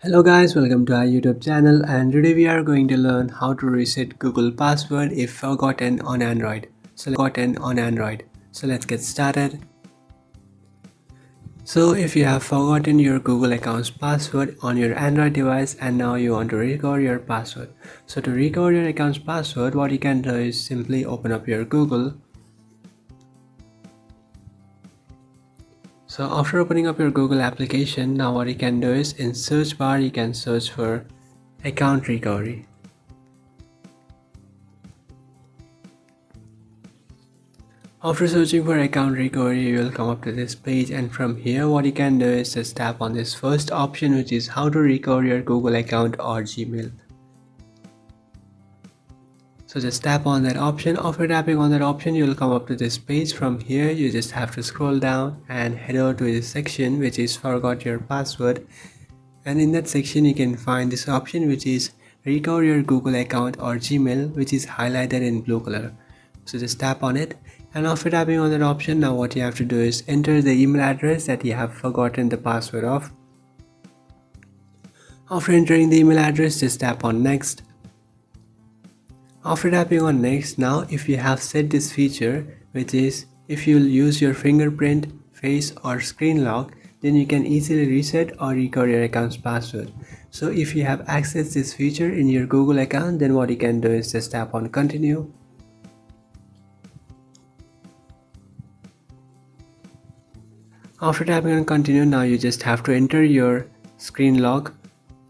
Hello guys, welcome to our YouTube channel, and today we are going to learn how to reset Google password if forgotten on Android. So let's get started. So if you have forgotten your Google account's password on your Android device and now you want to recover your password. So to recover your account's password, what you can do is simply open up your Google. So after opening up your Google application, now what you can do is in search bar you can search for account recovery. After searching for account recovery, you will come up to this page, and from here what you can do is just tap on this first option, which is how to recover your Google account or Gmail. So just tap on that option. After tapping on that option, you will come up to this page. From here you just have to scroll down and head over to this section which is forgot your password, and in that section you can find this option which is recover your Google account or Gmail, which is highlighted in blue color. So just tap on it, and after tapping on that option, now what you have to do is enter the email address that you have forgotten the password of. After entering the email address, just tap on next. After tapping on next, now if you have set this feature, which is if you'll use your fingerprint, face or screen lock, then you can easily reset or recover your account's password. So if you have accessed this feature in your Google account, then what you can do is just tap on continue. After tapping on continue, now you just have to enter your screen lock,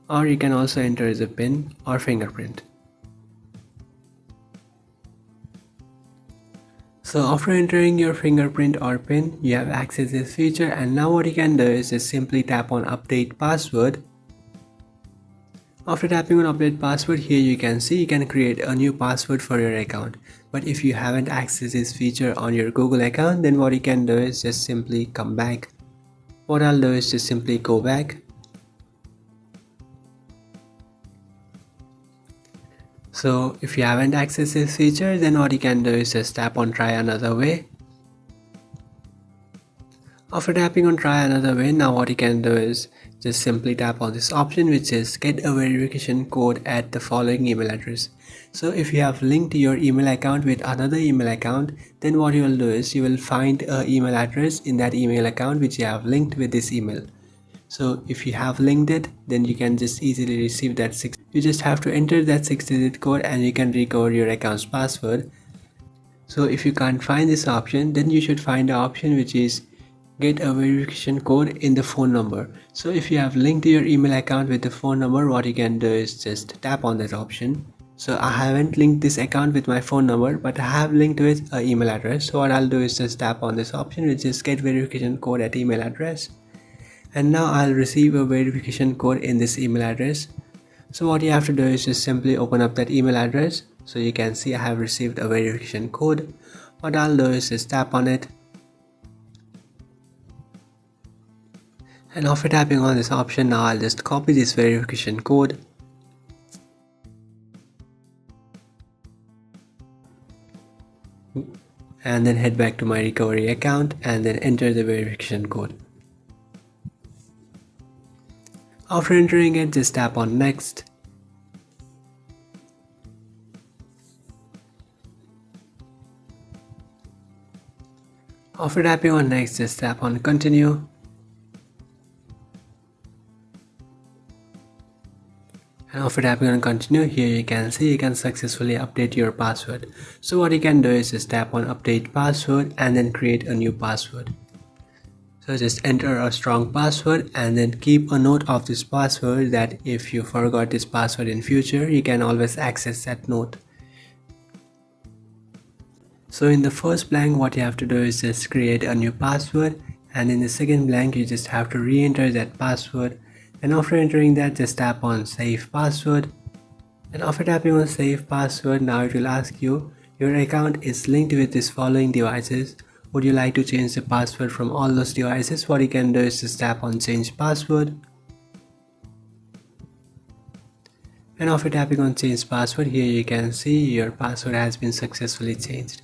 or you can also enter as a PIN or fingerprint. So after entering your fingerprint or PIN, you have accessed this feature, and now what you can do is just simply tap on update password. After tapping on update password, here you can see you can create a new password for your account. But if you haven't accessed this feature on your Google account, then what you can do is just simply come back. What I'll do is just simply go back. So if you haven't accessed this feature, then what you can do is just tap on try another way. After tapping on try another way, now what you can do is just simply tap on this option which is get a verification code at the following email address. So if you have linked your email account with another email account, then what you will do is you will find an email address in that email account which you have linked with this email. So if you have linked it, then you can just easily receive that you just have to enter that 6-digit code and you can recover your account's password. So if you can't find this option, then you should find the option which is get a verification code in the phone number. So if you have linked your email account with the phone number, what you can do is just tap on that option. So I haven't linked this account with my phone number, but I have linked with an email address. So what I'll do is just tap on this option which is get verification code at email address, and now I'll receive a verification code in this email address. So what you have to do is just simply open up that email address. So you can see I have received a verification code. What I'll do is just tap on it, and after tapping on this option, now I'll just copy this verification code and then head back to my recovery account and then enter the verification code. After entering it, just tap on next. After tapping on next, just tap on continue. And after tapping on continue, here you can see you can successfully update your password. So what you can do is just tap on update password and then create a new password. So just enter a strong password and then keep a note of this password, that if you forgot this password in future, you can always access that note. So in the first blank, what you have to do is just create a new password, and in the second blank you just have to re-enter that password, and after entering that, just tap on save password. And after tapping on save password, now it will ask you your account is linked with these following devices. Would you like to change the password from all those devices? What you can do is just tap on change password. And after tapping on change password, here you can see your password has been successfully changed.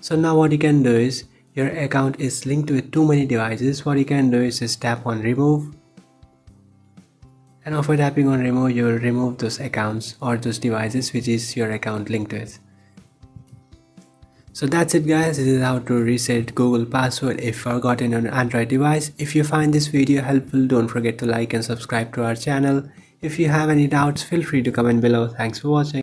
So now what you can do is your account is linked with too many devices. What you can do is just tap on remove. And after tapping on remove, you will remove those accounts or those devices which is your account linked with. So that's it guys, this is how to reset Google password if forgotten on an Android device. If you find this video helpful, don't forget to like and subscribe to our channel. If you have any doubts, feel free to comment below. Thanks for watching.